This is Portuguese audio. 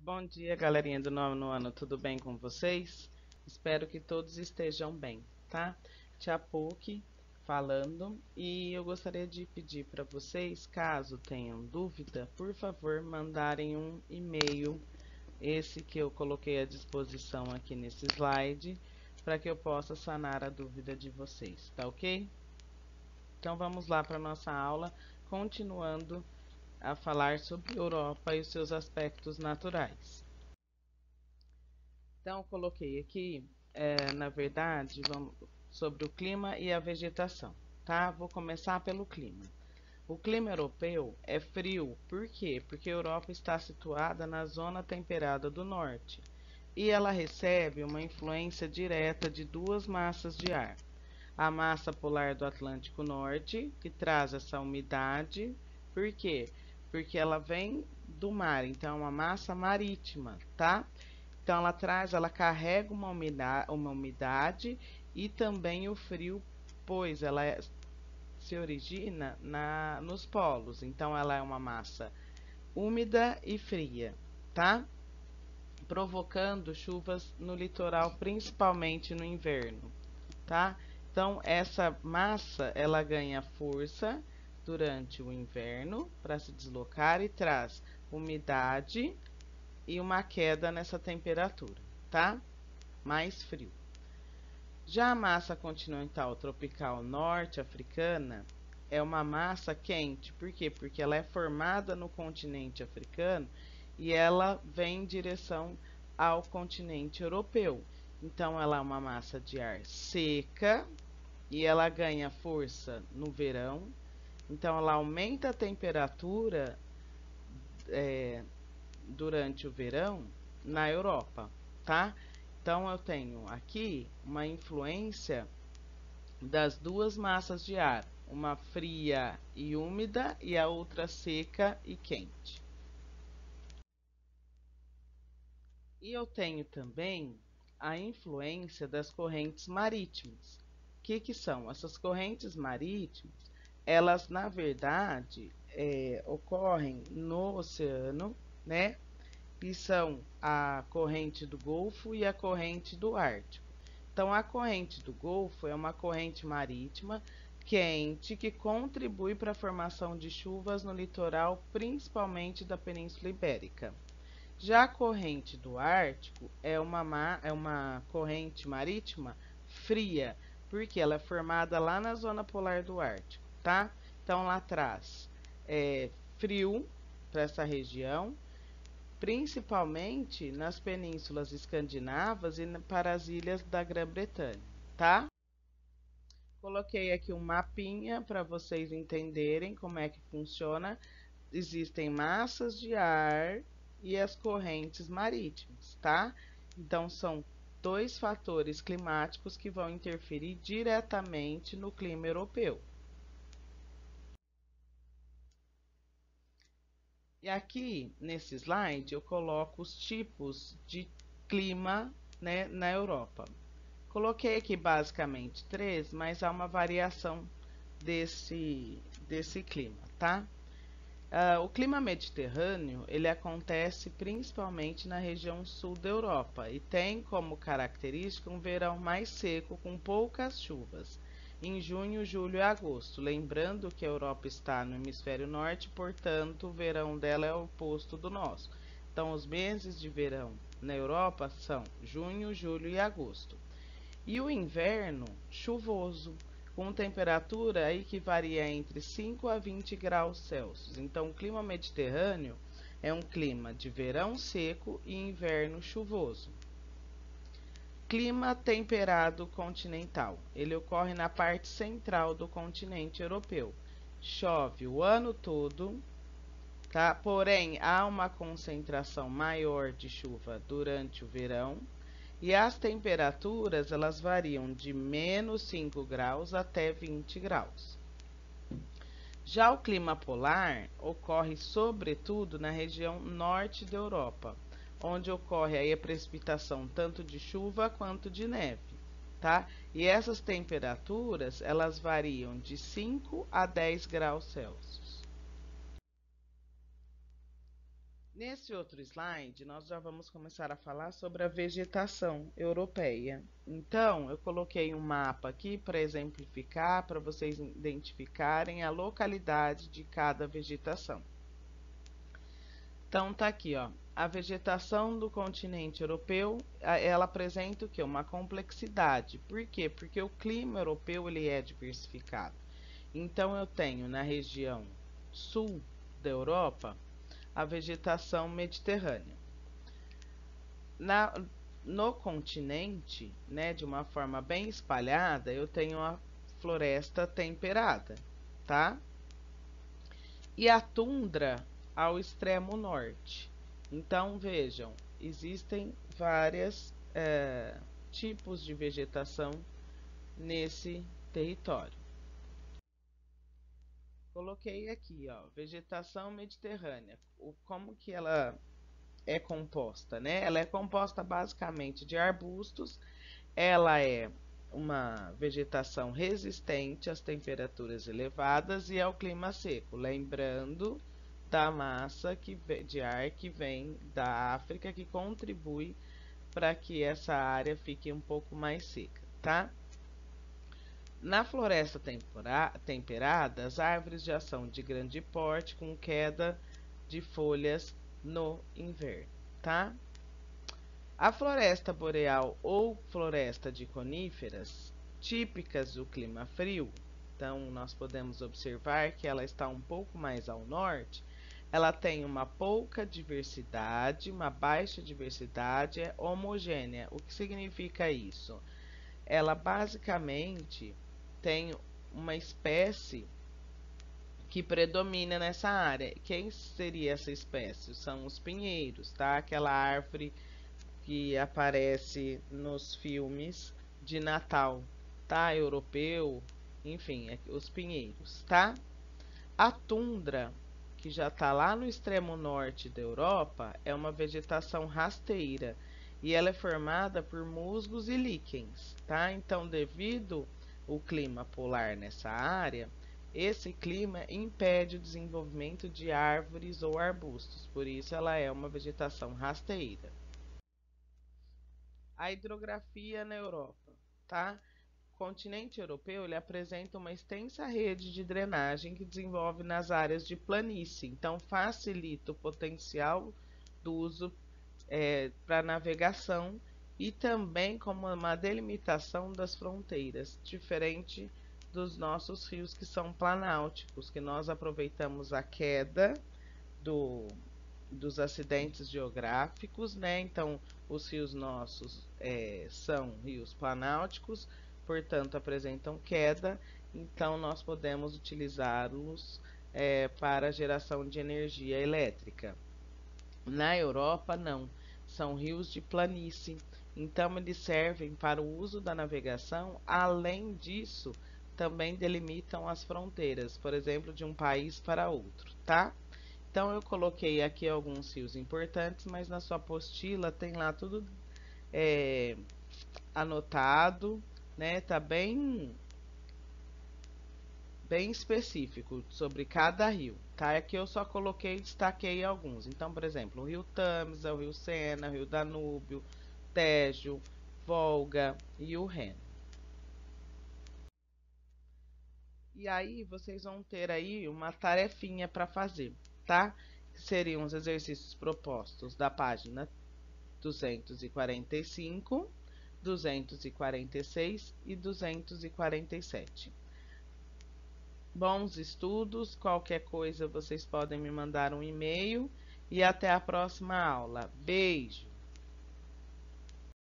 Bom dia, galerinha do nono ano, tudo bem com vocês? Espero que todos estejam bem, tá? Tia PUC falando, e eu gostaria de pedir para vocês, caso tenham dúvida, por favor, mandarem um e-mail, esse que eu coloquei à disposição aqui nesse slide, para que eu possa sanar a dúvida de vocês, tá ok? Então vamos lá para nossa aula, continuando a falar sobre Europa e os seus aspectos naturais. Então, eu coloquei aqui, na verdade, sobre o clima e a vegetação, tá? Vou começar pelo clima. O clima europeu é frio, por quê? Porque a Europa está situada na zona temperada do norte e ela recebe uma influência direta de duas massas de ar. A massa polar do Atlântico Norte, que traz essa umidade, por quê? Porque ela vem do mar, então é uma massa marítima, tá? Então ela carrega uma umidade e também o frio, pois se origina nos polos. Então ela é uma massa úmida e fria, tá? Provocando chuvas no litoral, principalmente no inverno, tá? Então essa massa ela ganha força durante o inverno para se deslocar e traz umidade e uma queda nessa temperatura, tá? Mais frio. Já a massa continental tropical norte-africana é uma massa quente, por quê? Porque ela é formada no continente africano e ela vem em direção ao continente europeu. Então, ela é uma massa de ar seca e ela ganha força no verão. Então, ela aumenta a temperatura durante o verão na Europa, tá? Então eu tenho aqui uma influência das duas massas de ar, uma fria e úmida e a outra seca e quente. E eu tenho também a influência das correntes marítimas. O que são? Essas correntes marítimas, elas na verdade ocorrem no oceano, né? Que são a corrente do Golfo e a corrente do Ártico. Então, a corrente do Golfo é uma corrente marítima quente que contribui para a formação de chuvas no litoral, principalmente da Península Ibérica. Já a corrente do Ártico é uma corrente marítima fria, porque ela é formada lá na zona polar do Ártico, tá? Então, lá traz frio para essa região, principalmente nas penínsulas escandinavas e para as ilhas da Grã-Bretanha, tá? Coloquei aqui um mapinha para vocês entenderem como é que funciona. Existem massas de ar e as correntes marítimas, tá? Então, são dois fatores climáticos que vão interferir diretamente no clima europeu. E aqui, nesse slide, eu coloco os tipos de clima, né, na Europa. Coloquei aqui basicamente 3, mas há uma variação desse clima, tá? O clima mediterrâneo, ele acontece principalmente na região sul da Europa e tem como característica um verão mais seco com poucas chuvas, em junho, julho e agosto. Lembrando que a Europa está no hemisfério norte, portanto, o verão dela é o oposto do nosso. Então, os meses de verão na Europa são junho, julho e agosto. E o inverno, chuvoso, com temperatura aí que varia entre 5 a 20 graus Celsius. Então, o clima mediterrâneo é um clima de verão seco e inverno chuvoso. Clima temperado continental. Ele ocorre na parte central do continente europeu. Chove o ano todo, tá? Porém, há uma concentração maior de chuva durante o verão. E as temperaturas, elas variam de menos 5 graus até 20 graus. Já o clima polar ocorre sobretudo na região norte da Europa, onde ocorre aí a precipitação tanto de chuva quanto de neve, tá? E essas temperaturas, elas variam de 5 a 10 graus Celsius. Nesse outro slide, nós já vamos começar a falar sobre a vegetação europeia. Então, eu coloquei um mapa aqui para exemplificar, para vocês identificarem a localidade de cada vegetação. Então, tá aqui, ó, a vegetação do continente europeu, ela apresenta o quê? Uma complexidade. Por quê? Porque o clima europeu ele é diversificado. Então, eu tenho na região sul da Europa a vegetação mediterrânea. No continente, né, de uma forma bem espalhada, eu tenho a floresta temperada, tá? E a tundra ao extremo norte. Então, vejam, existem vários tipos de vegetação nesse território. Coloquei aqui, ó, vegetação mediterrânea. Como que ela é composta, né? Ela é composta basicamente de arbustos. Ela é uma vegetação resistente às temperaturas elevadas e ao clima seco, lembrando da massa de ar que vem da África, que contribui para que essa área fique um pouco mais seca, tá? Na floresta temperada, as árvores já são de grande porte, com queda de folhas no inverno, tá? A floresta boreal ou floresta de coníferas, típicas do clima frio, então nós podemos observar que ela está um pouco mais ao norte, ela tem uma pouca diversidade, uma baixa diversidade, é homogênea. O que significa isso? Ela basicamente tem uma espécie que predomina nessa área. Quem seria essa espécie? São os pinheiros, tá? Aquela árvore que aparece nos filmes de Natal, tá? Europeu, enfim, os pinheiros, tá? A tundra, que já está lá no extremo norte da Europa, é uma vegetação rasteira e ela é formada por musgos e líquens, tá? Então, devido ao clima polar nessa área, esse clima impede o desenvolvimento de árvores ou arbustos, por isso ela é uma vegetação rasteira. A hidrografia na Europa, tá? O continente europeu ele apresenta uma extensa rede de drenagem que desenvolve nas áreas de planície, então facilita o potencial do uso para navegação e também como uma delimitação das fronteiras, diferente dos nossos rios que são planálticos, que nós aproveitamos a queda dos acidentes geográficos, né? Então, os rios nossos são rios planálticos, portanto, apresentam queda, então nós podemos utilizá-los para geração de energia elétrica. Na Europa, não, são rios de planície, então eles servem para o uso da navegação, além disso, também delimitam as fronteiras, por exemplo, de um país para outro, tá? Então, eu coloquei aqui alguns rios importantes, mas na sua apostila tem lá tudo anotado, né? Tá bem específico sobre cada rio, tá? Aqui eu só coloquei e destaquei alguns. Então, por exemplo, o rio Tâmisa, o rio Sena, o rio Danúbio, Tejo, Volga e o Reno. E aí, vocês vão ter aí uma tarefinha para fazer, tá? Que seriam os exercícios propostos da página 245, 246 e 247. Bons estudos, qualquer coisa vocês podem me mandar um e-mail e até a próxima aula. Beijo!